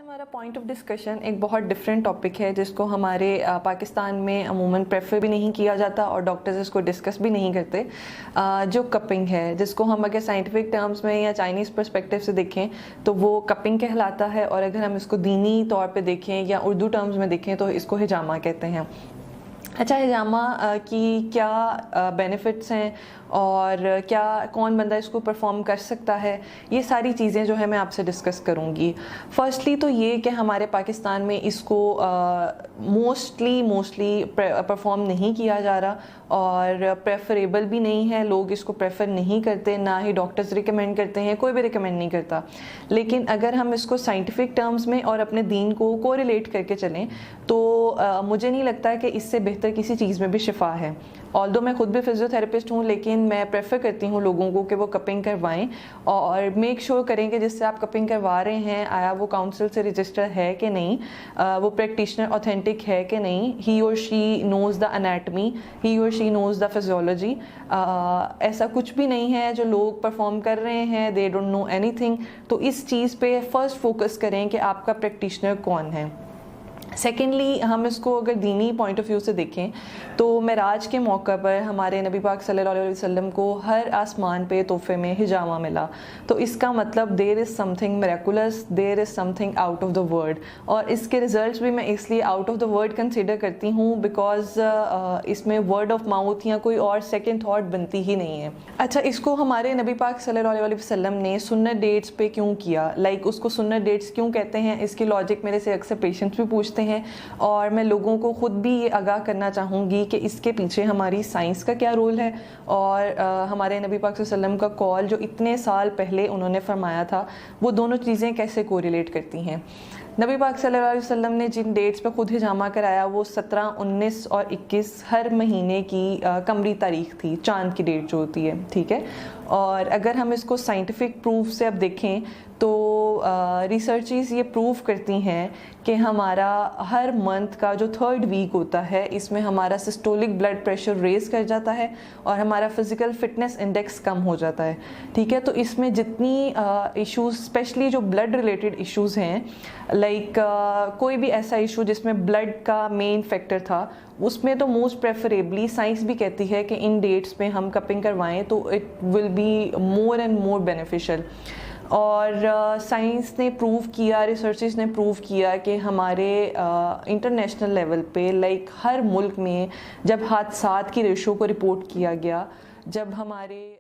हमारा point of discussion एक बहुत डिफरेंट टॉपिक है जिसको हमारे पाकिस्तान में अमूमन प्रेफर भी नहीं किया जाता और डॉक्टर्स इसको डिस्कस भी नहीं करते। जो कपिंग है, जिसको हम अगर साइंटिफिक टर्म्स में या चाइनीज़ पर्सपेक्टिव से देखें तो वो कपिंग कहलाता है, और अगर हम इसको दीनी तौर पे देखें या उर्दू टर्म्स में देखें तो इसको हिजामा कहते हैं। अच्छा, हिजामा की क्या बेनिफिट्स हैं और क्या कौन बंदा इसको परफॉर्म कर सकता है, ये सारी चीज़ें जो है मैं आपसे डिस्कस करूँगी। फर्स्टली तो ये कि हमारे पाकिस्तान में इसको मोस्टली परफॉर्म नहीं किया जा रहा और प्रेफरेबल भी नहीं है। लोग इसको प्रेफर नहीं करते, ना ही डॉक्टर्स रिकमेंड करते हैं, कोई भी रिकमेंड नहीं करता। लेकिन अगर हम इसको साइंटिफिक टर्म्स में और अपने दीन को कोरिलेट करके चलें तो मुझे नहीं लगता कि इससे बेहतर किसी चीज़ में भी शिफा है। ऑल्दो मैं खुद भी फिजियोथेरेपिस्ट हूँ, लेकिन मैं प्रेफर करती हूँ लोगों को कि वो कपिंग करवाएं और मेक श्योर करें कि जिससे आप कपिंग करवा रहे हैं आया वो काउंसिल से रजिस्टर है कि नहीं, वो प्रैक्टिशनर ऑथेंटिक है कि नहीं, ही और शी नोज़ द एनाटमी, ही और शी नोज़ द फिजियोलॉजी। ऐसा कुछ भी नहीं है जो लोग परफॉर्म कर रहे हैं दे डोंट नो एनीथिंग। तो इस चीज़ पे फर्स्ट फोकस करें कि आपका प्रैक्टिशनर कौन है। सेकेंडली, हम इसको अगर दीनी पॉइंट ऑफ व्यू से देखें तो मेराज के मौका पर हमारे नबी पाक सल्लल्लाहु अलैहि वसल्लम को हर आसमान पे तोहफे में हिजामा मिला। तो इसका मतलब there is something miraculous, there is something out of the world. और इसके रिजल्ट्स भी मैं इसलिए out of the world consider करती हूँ बिकॉज इसमें वर्ड ऑफ माउथ या कोई और सेकेंड थाट बनती ही नहीं है। अच्छा, इसको हमारे नबी पाक सल्लल्लाहु अलैहि वसल्लम ने सुन्नत डेट्स पे क्यों किया, उसको सुन्नत डेट्स क्यों कहते हैं, इसकी लॉजिक मेरे से अक्सर पेशेंट्स भी पूछते हैं और मैं लोगों को खुद भी ये आगाह करना चाहूँगी कि इसके पीछे हमारी साइंस का क्या रोल है और हमारे नबी पाक सल्लल्लाहु अलैहि वसल्लम का कॉल जो इतने साल पहले उन्होंने फरमाया था वो दोनों चीज़ें कैसे कोरिलेट करती हैं। नबी पाक सल्लल्लाहु अलैहि वसल्लम ने जिन डेट्स पे खुद हिजामा कराया वो 17, 19 और 21 हर महीने की कमरी तारीख थी, चांद की डेट जो होती है, ठीक है। और अगर हम इसको साइंटिफिक प्रूफ से अब देखें तो रिसर्चेस ये प्रूव करती हैं कि हमारा हर मंथ का जो 3rd वीक होता है इसमें हमारा सिस्टोलिक ब्लड प्रेशर रेज कर जाता है और हमारा फिज़िकल फिटनेस इंडेक्स कम हो जाता है, ठीक है। तो इसमें जितनी इश्यूज, स्पेशली जो ब्लड रिलेटेड इश्यूज़ हैं, कोई भी ऐसा इशू जिसमें ब्लड का मेन फैक्टर था, उसमें तो मोस्ट प्रेफरेबली साइंस भी कहती है कि इन डेट्स में हम कपिंग करवाएं तो it will be more and more beneficial. और साइंस ने प्रूव किया, रिसर्चेस ने प्रूव किया कि हमारे इंटरनेशनल लेवल पे हर मुल्क में जब हादसात की रेशो को रिपोर्ट किया गया, जब हमारे